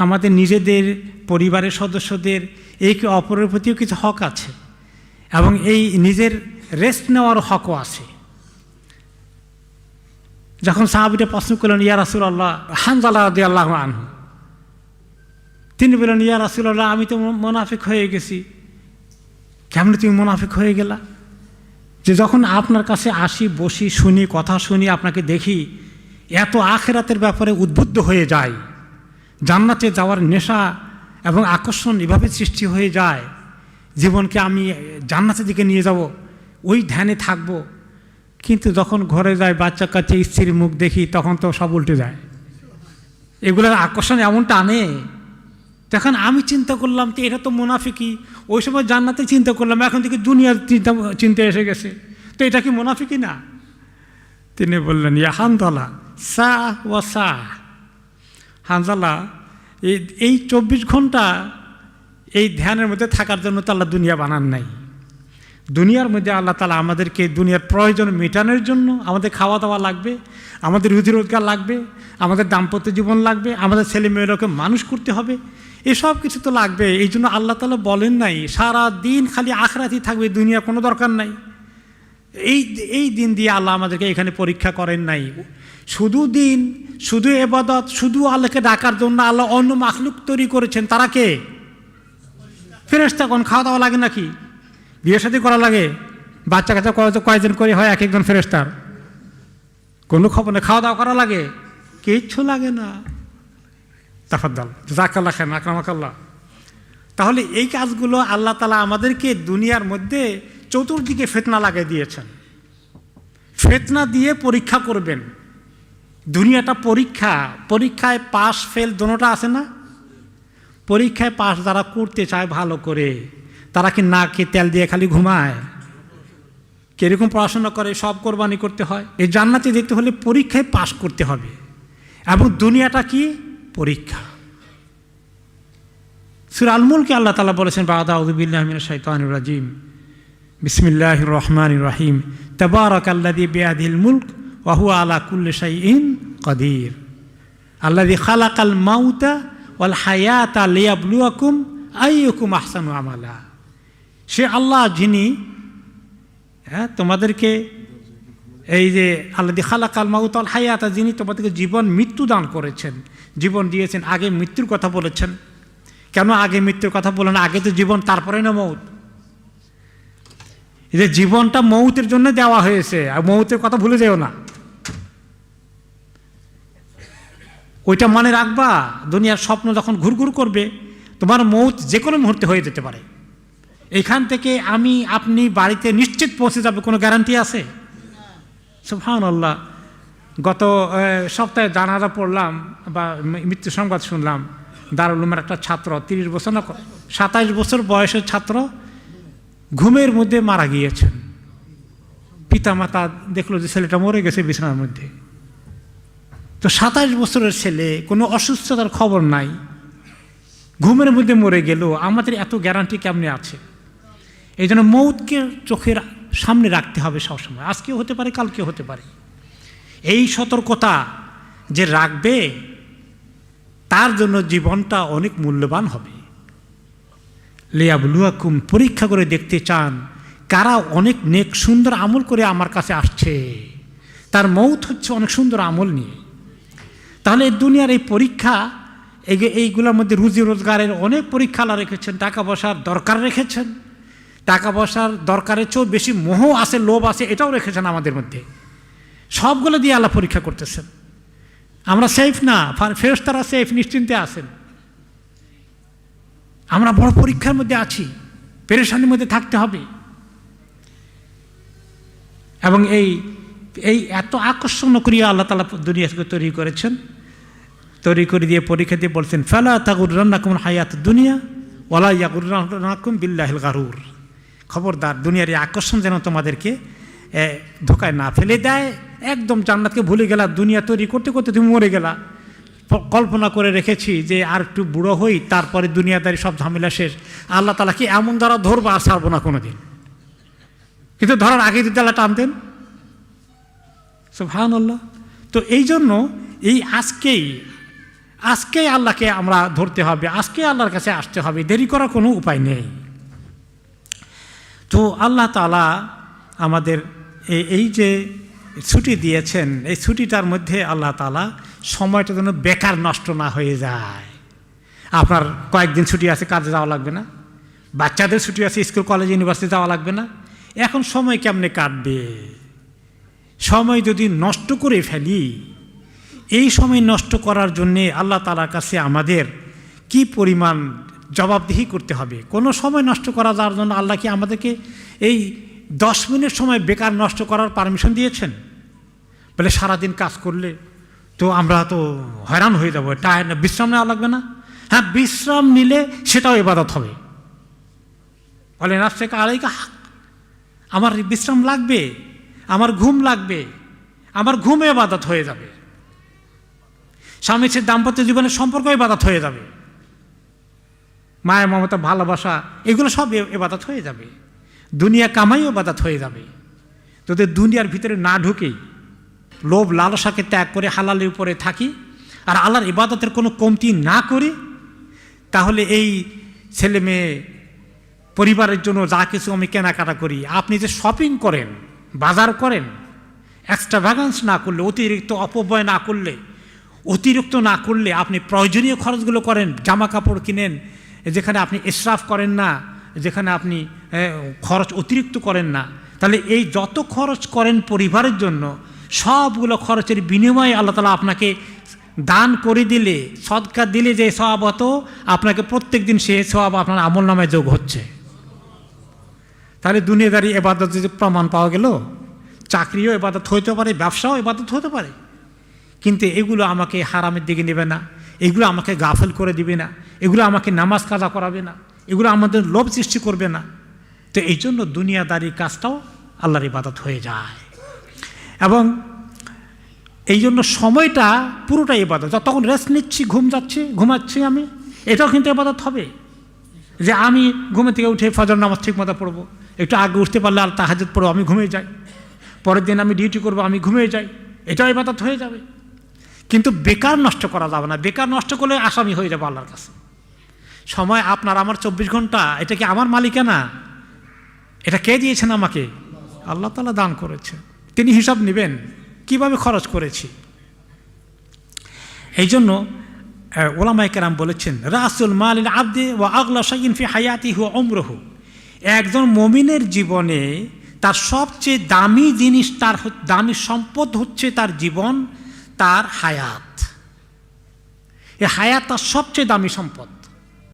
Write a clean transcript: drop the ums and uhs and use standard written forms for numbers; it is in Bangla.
আমাদের নিজেদের পরিবারের সদস্যদের একে অপরের প্রতিও কিছু হক আছে এবং এই নিজের রেস্ট নেওয়ার হকও আছে। যখন সাহাবীরা প্রশ্ন করলেন, ইয়া রাসূলুল্লাহ, হানজালা রাদিয়াল্লাহু আনহু, তিনি বললেন, ইয়া রাসূলুল্লাহ, আমি তো মুনাফিক হয়ে গেছি। কেমন তুমি মুনাফিক হয়ে গেলা? যে যখন আপনার কাছে আসি, বসি, শুনি, কথা শুনি, আপনাকে দেখি, এত আখিরাতের ব্যাপারে উদ্বুদ্ধ হয়ে যায়, জান্নাতে যাওয়ার নেশা এবং আকর্ষণ এভাবে সৃষ্টি হয়ে যায়, জীবনকে আমি জান্নাতের দিকে নিয়ে যাব, ওই ধ্যানে থাকবো। কিন্তু যখন ঘরে যায়, বাচ্চা কাচ্চা, স্ত্রীর মুখ দেখি, তখন তো সব উল্টে যায়। এগুলোর আকর্ষণ এমন টানে। তখন আমি চিন্তা করলাম যে এটা তো মুনাফিকই। ওই সময় জান্নাতে চিন্তা করলাম, এখন থেকে দুনিয়ার চিন্তা এসে গেছে, তো এটা কি মুনাফিকই না? তিনি বললেন, ইয়া হানজালা, সা ওয়া সা। হানজালা, এই 24 ঘন্টা এই ধ্যানের মধ্যে থাকার জন্য তো আল্লাহ দুনিয়া বানান নাই। দুনিয়ার মধ্যে আল্লাহ তাআলা আমাদেরকে দুনিয়ার প্রয়োজন মেটানোর জন্য, আমাদের খাওয়া দাওয়া লাগবে, আমাদের রুজি রোজগার লাগবে, আমাদের দাম্পত্য জীবন লাগবে, আমাদের ছেলে মেয়েরাকে মানুষ করতে হবে, এসব কিছু তো লাগবে। এই জন্য আল্লাহ তাআলা বলেন নাই সারা দিন খালি আখিরাতই থাকবে, দুনিয়া কোনো দরকার নাই। এই দিন দিয়ে আল্লাহ আমাদেরকে এখানে পরীক্ষা করেন নাই। শুধু দিন, শুধু ইবাদত, শুধু আল্লাহকে ডাকার জন্য আল্লাহ অন্য মাখলুক তৈরি করেছেন। তারা কে? ফেরেশতা। কোন খাওয়া দাওয়া লাগে নাকি? বিয়ে শাদী করা লাগে? বাচ্চা কাচ্চা কয়জন করে হয় এক একজন ফেরেশতার? কোনো খবর নেই। খাওয়া দাওয়া করা লাগে? কিচ্ছু লাগে না। তাফাদ্দাল, জাযাকাল্লাহ খাইরান, আকরামাকাল্লাহ। তাহলে এই কাজগুলো আল্লাহ তাআলা আমাদেরকে দুনিয়ার মধ্যে চতুর্দিকে ফিতনা লাগিয়ে দিয়েছেন। ফিতনা দিয়ে পরীক্ষা করবেন। দুনিয়াটা পরীক্ষা, পরীক্ষায় পাস ফেল দোনোটা আছে না? পরীক্ষায় পাস যারা করতে চায় ভালো করে, তারা কি নাকে তেল দিয়ে খালি ঘুমায়? কিরকম পড়াশোনা করে, সব কোরবানি করতে হয়। এই জান্নাতে যেতে হলে পরীক্ষায় পাস করতে হবে। এবং দুনিয়াটা কি? পরীক্ষা। সূরা আল মুলকে আল্লাহ তাআলা বলেছেন, বা'দা আউযু বিল্লাহি মিনাশ শাইতানির রাজিম, বিসমিল্লাহির রহমানির রহিম, তাবারাকাল্লাযী বিয়াদিহিল মুলক ওয়া হুয়া আলা কুল্লি শাইইন কাদির, আল্লাযী খালাকাল মাউতা ওয়াল হায়াতা লিয়াবলুয়াকুম আইয়ুকুম আহসানু আমালা। সে আল্লাহ যিনি তোমাদেরকে এই যে আল্লাযী খালাকাল মাউতা ওয়াল হায়াতা, যিনি তোমাদেরকে জীবন মৃত্যু দান করেছেন, জীবন দিয়েছেন। আগে মৃত্যুর কথা বলেছেন। কেন আগে মৃত্যুর কথা বলেন? আগে তো জীবন, তারপরে না মৌত। এই যে জীবনটা মৌতের জন্য দেওয়া হয়েছে, আর মৌতের কথা ভুলে যেও না। ওইটা মনে রাখবা। দুনিয়ার স্বপ্ন যখন ঘুরঘুর করবে, তোমার মৌত যে কোনো মুহূর্তে হয়ে যেতে পারে। এখান থেকে আমি আপনি বাড়িতে নিশ্চিত পৌঁছে যাবে, কোনো গ্যারান্টি আছে? সুবহানাল্লাহ। গত সপ্তাহে জানাজা পড়লাম বা মৃত্যু সংবাদ শুনলাম, দারুল উলুমের একটা ছাত্র, 30 বছর না 27 বছর বয়সের ছাত্র, ঘুমের মধ্যে মারা গিয়েছেন। পিতামাতা দেখলো যে ছেলেটা মরে গেছে বিছানার মধ্যে। তো 27 বছরের ছেলে, কোনো অসুস্থতার খবর নাই, ঘুমের মধ্যে মরে গেল। আমাদের এত গ্যারান্টি কেমনে আছে? এই জন্য মৌতকে চোখের সামনে রাখতে হবে সবসময়। আজকেও হতে পারে, কালকেও হতে পারে। এই সতর্কতা যে রাখবে, তার জন্য জীবনটা অনেক মূল্যবান হবে। লিয়াবলুয়াকুম, পরীক্ষা করে দেখতে চান কারা অনেক নেক সুন্দর আমল করে আমার কাছে আসছে, তার মৌত হচ্ছে অনেক সুন্দর আমল নিয়ে। তাহলে দুনিয়ার এই পরীক্ষা, এইগুলোর মধ্যে রুজি রোজগারের অনেক পরীক্ষা আল্লাহ রেখেছেন। টাকা পয়সার দরকার রেখেছেন, টাকা পয়সার দরকারের চেয়েও বেশি মোহ আছে, লোভ আছে, এটাও রেখেছেন আমাদের মধ্যে। সবগুলো দিয়ে আল্লাহ পরীক্ষা করতেছেন। আমরা সেফ না, ফেরেশতারা সেফ, নিশ্চিন্তে আছেন। আমরা বড় পরীক্ষার মধ্যে আছি, পেরেশানির মধ্যে থাকতে হবে। এবং এই এত আকর্ষণ করিয়া আল্লাহ তাআলা দুনিয়াকে তৈরি করেছেন, তৈরি করে দিয়ে পরীক্ষা দিয়ে বলছেন, ফালা তাগুররান্নাকুমুল হায়াতুদ দুনিয়া ওয়ালা ইয়াগুররান্নাকুম বিল্লাহিল গারুর। খবরদার, দুনিয়ার এই আকর্ষণ যেন তোমাদেরকে ধোকায় না ফেলে দেয়। একদম জান্নাতকে ভুলে গেলা, দুনিয়া তৈরি করতে করতে তুমি মরে গেলা। কল্পনা করে রেখেছি যে আর একটু বুড়ো হই, তারপরে দুনিয়াদারি সব ঝামেলা শেষ। আল্লাহ তাআলা কি এমন দ্বারা ধরবো আর ছাড়বো না কোনোদিন। কিন্তু ধরার আগে যদি আল্লাহ টানতেন, সুবহানাল্লাহ। তো এই জন্য এই আজকেই আজকেই আল্লাহকে আমরা ধরতে হবে, আজকে আল্লাহর কাছে আসতে হবে, দেরি করার কোনো উপায় নেই। তো আল্লাহ তাআলা আমাদের এই যে ছুটি দিয়েছেন, এই ছুটিটার মধ্যে আল্লাহ তাআলা সময়টা যেন বেকার নষ্ট না হয়ে যায়। আপনার কয়েকদিন ছুটি আছে, কাজে যাওয়া লাগবে না, বাচ্চাদের ছুটি আছে, স্কুল কলেজ ইউনিভার্সিটি যাওয়া লাগবে না। এখন সময় কেমনে কাটবে? সময় যদি নষ্ট করে ফেলি, এই সময় নষ্ট করার জন্যে আল্লাহ তাআলার কাছে আমাদের কি পরিমাণ জবাবদিহি করতে হবে। কোনো সময় নষ্ট করা যাওয়ার জন্য আল্লাহ কি আমাদেরকে এই 10 মিনিট সময় বেকার নষ্ট করার পারমিশন দিয়েছেন? বলে সারাদিন কাজ করলে তো আমরা তো হয়রান হয়ে যাবো, টায়ার না, বিশ্রাম নেওয়া লাগবে না? হ্যাঁ, বিশ্রাম নিলে সেটাও ইবাদত হবে। বলে নাফসেকা আলাইকা হাক, আমার বিশ্রাম লাগবে, আমার ঘুম লাগবে, আমার ঘুমে ইবাদত হয়ে যাবে। স্বামী স্ত্রীর দাম্পত্য জীবনের সম্পর্ক ইবাদত হয়ে যাবে, মায়া মমতা ভালোবাসা এগুলো সব ইবাদত হয়ে যাবে, দুনিয়া কামাইও ইবাদত হয়ে যাবে। তোদের দুনিয়ার ভিতরে না ঢুকেই লোভ লালসাকে ত্যাগ করে হালালের উপরে থাকি আর আল্লাহর ইবাদতের কোনো কমতি না করি, তাহলে এই ছেলে মেয়ে পরিবারের জন্য যা কিছু আমি কেনাকাটা করি, আপনি যে শপিং করেন, বাজার করেন, এক্সট্রাভ্যাগান্স না করলে, অতিরিক্ত অপব্যয় না করলে, অতিরিক্ত না করলে, আপনি প্রয়োজনীয় খরচগুলো করেন, জামা কাপড় কিনেন, যেখানে আপনি ইসরাফ করেন না, যেখানে আপনি খরচ অতিরিক্ত করেন না, তাহলে এই যত খরচ করেন পরিবারের জন্য, সবগুলো খরচের বিনিময়ে আল্লাহ তাআলা আপনাকে দান করে দিলে, সদকা দিলে যে সওয়াব হতো, আপনাকে প্রত্যেক দিন সে সওয়াব আপনার আমল নামায় যোগ হচ্ছে। তাহলে দুনিয়াদারি ইবাদত যদি প্রমাণ পাওয়া গেল, চাকরিও ইবাদত হইতে পারে, ব্যবসাও ইবাদত হতে পারে, কিন্তু এগুলো আমাকে হারামের দিকে নেবে না, এগুলো আমাকে গাফেল করে দিবে না, এগুলো আমাকে নামাজ কাজা করাবে না, এগুলো আমাদের লোভ সৃষ্টি করবে না। তো এই জন্য দুনিয়াদারির কাজটাও আল্লাহর ইবাদত হয়ে যায়। এবং এই জন্য সময়টা পুরোটাই ইবাদত। যতক্ষণ রেস্ট নিচ্ছি, ঘুমাচ্ছি আমি, এটাও কিন্তু ইবাদত হবে। যে আমি ঘুমে থেকে উঠে ফজর নামাজ ঠিক মতো পড়বো, একটু আগে উঠতে পারলে আর তাহাজ্জুদ পড়বো, আমি ঘুমিয়ে যাই, পরের দিন আমি ডিউটি করবো, আমি ঘুমিয়ে যাই, এটাও ইবাদত হয়ে যাবে। কিন্তু বেকার নষ্ট করা যাবে না, বেকার নষ্ট করলে আসামি হয়ে যাবে আল্লাহর কাছে। সময় আপনার আমার 24 ঘন্টা, এটা কি আমার মালিকানা? এটা কে দিয়েছেন আমাকে? আল্লাহ তাআলা দান করেছে, তিনি হিসাব নেবেন কিভাবে খরচ করেছি। এই জন্য ওলামায়ে কেরাম বলেছেন, রাসুল মালিল আবদে ওয়া আগলা শাইইন ফি হায়াতিহি ওয়া উমরুহু, একজন মুমিনের জীবনে তার সবচেয়ে দামি জিনিস, তার দামি সম্পদ হচ্ছে তার জীবন, তার হায়াত। এই হায়াত তার সবচেয়ে দামি সম্পদ।